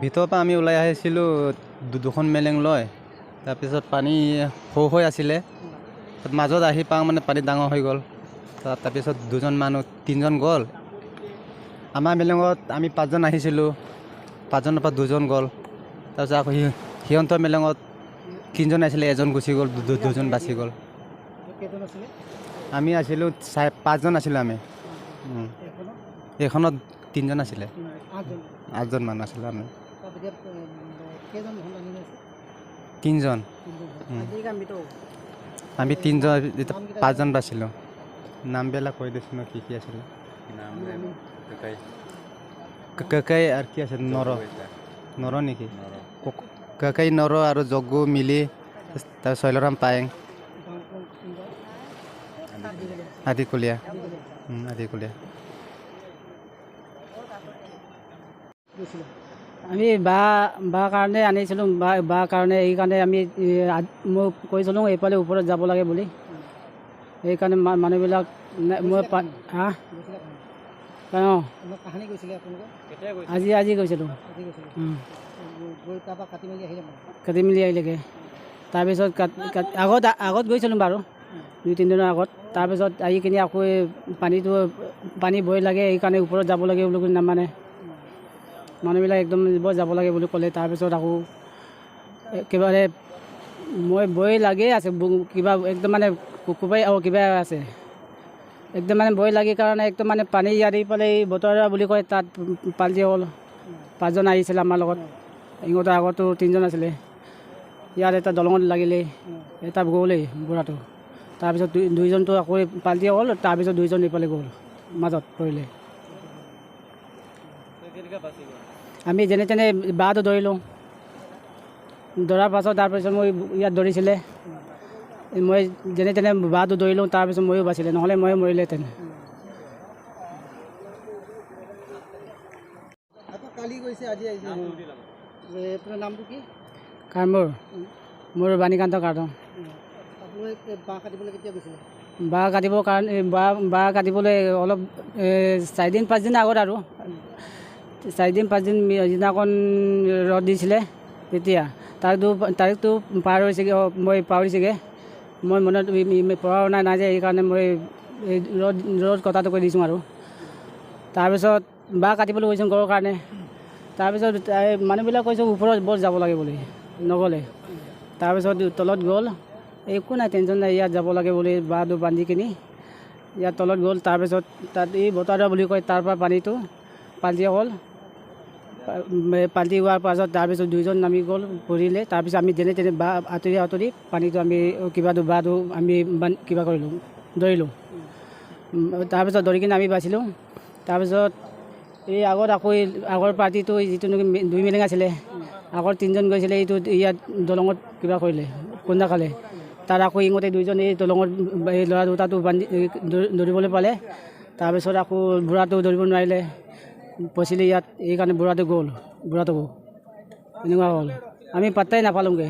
ভিতৰৰ পৰা আমি ওলাই আহিছিলোঁ দুখন মেলেং লৈ। তাৰপিছত পানী সৌ হৈ আছিলে, মাজত আহি পাওঁ মানে পানী ডাঙৰ হৈ গ'ল। তাৰপিছত তিনিজন গ'ল। আমাৰ মেলেঙত আমি 5জন আহিছিলোঁ, 5জনৰ পৰা 2জন গ'ল। তাৰপিছত আকৌ সিহঁতৰ মেলেঙত 3জন আছিলে, 1জন গুচি গ'ল, 2জন বাচি গ'ল। আমি আছিলোঁ 5জন আছিলোঁ আমি। এইখনত 3জন আছিলে, 8জন মানুহ আছিলে আমি। 3জন আমি 5জন বাচিলোঁ। নামবিলাক কৈ দিছোঁ ন, কি আছিলে কাকাই আৰু কি আছিল নৰ নেকি, কাকাই নৰ আৰু জগ্গু মিলি, তাৰ শৈলৰাম পায়েং, আদিকলীয়া। আমি বাঁহ কাৰণে আনিছিলোঁ, বাঁহ কাৰণে এইকাৰণে আমি মই কৈছিলোঁ এইফালে ওপৰত যাব লাগে বুলি। সেইকাৰণে মানুহবিলাক মই অঁ আজি গৈছিলোঁ, কাটি মেলি আহিলেগৈ। তাৰপিছত আগত গৈছিলোঁ বাৰু 2-3 দিনৰ আগত। তাৰপিছত আহি কিনি আকৌ পানী ভয় লাগে, সেইকাৰণে ওপৰত যাব লাগে বুলি নামানে মানুহবিলাক, একদম যাব লাগে বুলি ক'লে। তাৰপিছত আকৌ একেবাৰে মই ভয় লাগেই আছে, কিবা একদম মানে কোবাই কিবা আছে, একদম মানে ভয় লাগে কাৰণে একদম মানে পানী আহি পেলাই বতৰা বুলি কয়, তাত পাল্টি হ'ল। 5জন আহিছিলে আমাৰ লগত, সিহঁতৰ আগতো 3জন আছিলে। ইয়াত এটা দলঙত লাগিলে, এটা গ'লেই বুঢ়াটো। তাৰপিছত 2জনটো আকৌ পাল্টি হ'ল, তাৰপিছত 2জন ইফালে গ'ল, মাজত পৰিলে। আমি যেনে তেনে বাঁহটো ধৰিলোঁ, ধৰাৰ পাছত তাৰপিছত মই ইয়াত ধৰিছিলে, মই যেনে তেনে বাঁহটো ধৰিলোঁ। তাৰপিছত ময়ো বাচিলে, নহ'লে ময়ো মৰিলেহেঁতেন। নামটো কি? মোৰ বাণীকান্ত কাৰ্ডন। বাঁহ কাটিবৰ কাৰণে বাঁহ কাটিবলৈ অলপ 4-5 দিন আগত আৰু 4-5 দিন যিদিনাখন ৰ'দ দিছিলে, তেতিয়া তাৰিখটো পাৰ হৈছেগৈ, মই পাহৰিছেগৈ। মই মনত পঢ়া শুনা নাই যে, সেইকাৰণে মই ৰ'দ কটাটো কৰি দিছোঁ আৰু। তাৰপিছত বাঁহ কাটিবলৈ গৈছোঁ ঘৰৰ কাৰণে। তাৰপিছত মানুহবিলাক কৈছোঁ ওপৰত বৰ যাব লাগে বুলি, নগ'লে। তাৰপিছত তলত গ'ল, একো নাই, টেনশ্যন নাই, ইয়াত যাব লাগে বুলি বাঁহটো বান্ধি কিনি ইয়াত তলত গ'ল। তাৰপিছত তাত এই বতাৰা বুলি কয়, তাৰ পৰা পানীটো পাল্টি হ'ল। পাল্টি হোৱাৰ পাছত তাৰপিছত 2জন নামি গ'ল, পৰিলে। তাৰপিছত আমি যেনে তেনে বাঁহ আঁতৰি পানীটো আমি বাঁহটো আমি কিবা কৰিলোঁ, ধৰিলোঁ। তাৰপিছত ধৰি কিনে আমি বাচিলোঁ। তাৰপিছত এই আগৰ পাৰ্টিটো যিটো নেকি 2 মেলেং আছিলে, আগৰ 3জন গৈছিলে, এইটো ইয়াত দলঙত কিবা কৰিলে, খুন্দা খালে। তাত আকৌ ইহঁতে 2জন এই দলঙত এই ল'ৰা দুটাটো ধৰিবলৈ পালে। তাৰপিছত আকৌ বুঢ়াটো ধৰিব নোৱাৰিলে, পচিলে ইয়াত, এইকাৰণে বুঢ়াটো গ'ল, এনেকুৱা হ'ল। আমি পাত্তাই নাপালোঁগৈ।